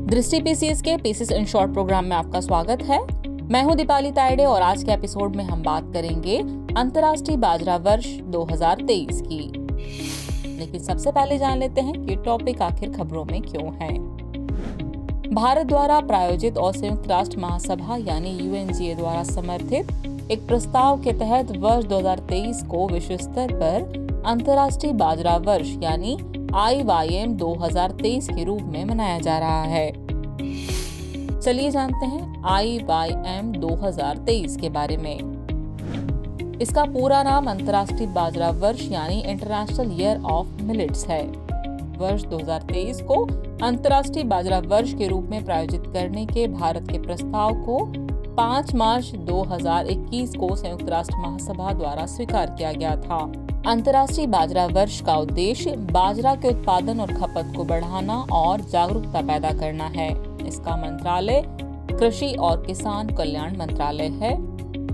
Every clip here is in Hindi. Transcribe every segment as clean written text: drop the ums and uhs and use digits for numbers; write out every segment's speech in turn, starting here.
दृष्टि पीसीएस के पीसीएस इन शॉर्ट प्रोग्राम में आपका स्वागत है। मैं हूं दीपाली तायडे और आज के एपिसोड में हम बात करेंगे अंतर्राष्ट्रीय बाजरा वर्ष 2023 की। लेकिन सबसे पहले जान लेते हैं कि टॉपिक आखिर खबरों में क्यों है। भारत द्वारा प्रायोजित और संयुक्त राष्ट्र महासभा यानी यूएनजीए द्वारा समर्थित एक प्रस्ताव के तहत वर्ष 2023 को विश्व स्तर पर अंतर्राष्ट्रीय बाजरा वर्ष यानी IYM 2023 के रूप में मनाया जा रहा है। चलिए जानते हैं IYM 2023 के बारे में। इसका पूरा नाम अंतर्राष्ट्रीय बाजरा वर्ष यानी इंटरनेशनल ईयर ऑफ मिलेट्स है। वर्ष 2023 को अंतर्राष्ट्रीय बाजरा वर्ष के रूप में प्रायोजित करने के भारत के प्रस्ताव को 5 मार्च 2021 को संयुक्त राष्ट्र महासभा द्वारा स्वीकार किया गया था। अंतर्राष्ट्रीय बाजरा वर्ष का उद्देश्य बाजरा के उत्पादन और खपत को बढ़ाना और जागरूकता पैदा करना है। इसका मंत्रालय कृषि और किसान कल्याण मंत्रालय है।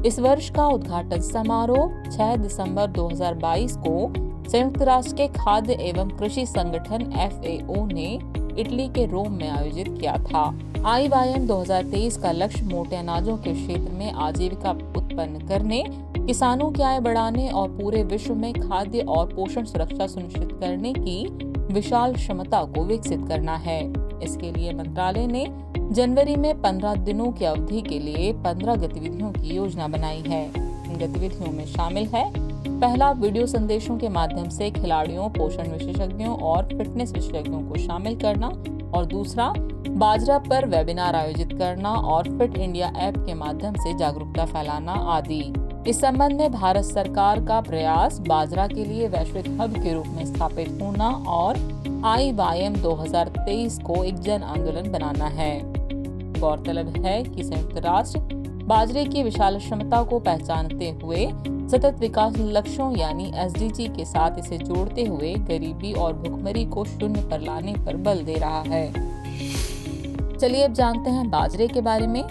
इस वर्ष का उद्घाटन समारोह 6 दिसंबर 2022 को संयुक्त राष्ट्र के खाद्य एवं कृषि संगठन FAO ने इटली के रोम में आयोजित किया था। IYM 2023 का लक्ष्य मोटे अनाजों के क्षेत्र में आजीविका उत्पन्न करने, किसानों की आय बढ़ाने और पूरे विश्व में खाद्य और पोषण सुरक्षा सुनिश्चित करने की विशाल क्षमता को विकसित करना है। इसके लिए मंत्रालय ने जनवरी में 15 दिनों की अवधि के लिए 15 गतिविधियों की योजना बनाई है। इन गतिविधियों में शामिल है: पहला, वीडियो संदेशों के माध्यम से खिलाड़ियों, पोषण विशेषज्ञों और फिटनेस विशेषज्ञों को शामिल करना, और दूसरा, बाजरा पर वेबिनार आयोजित करना और फिट इंडिया ऐप के माध्यम से जागरूकता फैलाना आदि। इस संबंध में भारत सरकार का प्रयास बाजरा के लिए वैश्विक हब के रूप में स्थापित होना और IYM 2023 को एक जन आंदोलन बनाना है। गौरतलब है कि संयुक्त राष्ट्र बाजरे की विशाल क्षमता को पहचानते हुए सतत विकास लक्ष्यों यानी SDG के साथ इसे जोड़ते हुए गरीबी और भुखमरी को शून्य पर लाने पर बल दे रहा है। चलिए अब जानते हैं बाजरे के बारे में।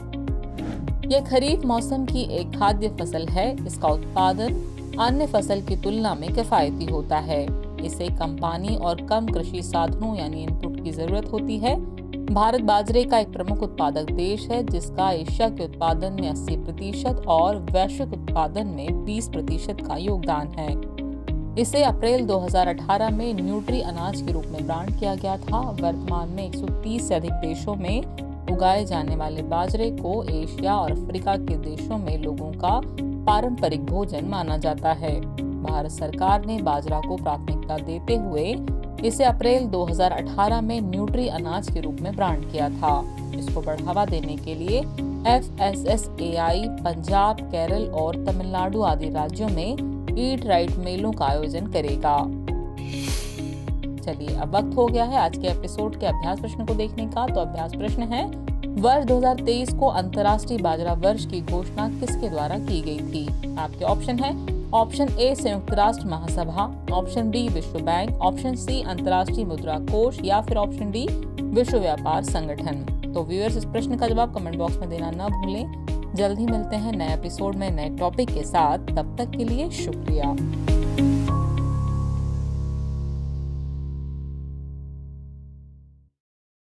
यह खरीफ मौसम की एक खाद्य फसल है। इसका उत्पादन अन्य फसल की तुलना में किफायती होता है। इसे कम पानी और कम कृषि साधनों यानी इनपुट की जरूरत होती है। भारत बाजरे का एक प्रमुख उत्पादक देश है, जिसका एशिया के उत्पादन में 80% और वैश्विक उत्पादन में 20% का योगदान है। इसे अप्रैल 2018 में न्यूट्री अनाज के रूप में ब्रांड किया गया था। वर्तमान में 130 से अधिक देशों में उगाए जाने वाले बाजरे को एशिया और अफ्रीका के देशों में लोगों का पारंपरिक भोजन माना जाता है। भारत सरकार ने बाजरा को प्राथमिकता देते हुए इसे अप्रैल 2018 में न्यूट्री अनाज के रूप में ब्रांड किया था। इसको बढ़ावा देने के लिए FSSAI पंजाब, केरल और तमिलनाडु आदि राज्यों में ईट राइट मेलों का आयोजन करेगा। चलिए अब वक्त हो गया है आज के एपिसोड के अभ्यास प्रश्न को देखने का। तो अभ्यास प्रश्न है, वर्ष 2023 को अंतर्राष्ट्रीय बाजरा वर्ष की घोषणा किसके द्वारा की गई थी? आपके ऑप्शन है: ऑप्शन A संयुक्त राष्ट्र महासभा, ऑप्शन B विश्व बैंक, ऑप्शन C अंतर्राष्ट्रीय मुद्रा कोष या फिर ऑप्शन D विश्व व्यापार संगठन। तो व्यूअर्स, इस प्रश्न का जवाब कमेंट बॉक्स में देना न भूलें। जल्द ही मिलते हैं नए एपिसोड में नए टॉपिक के साथ। तब तक के लिए शुक्रिया।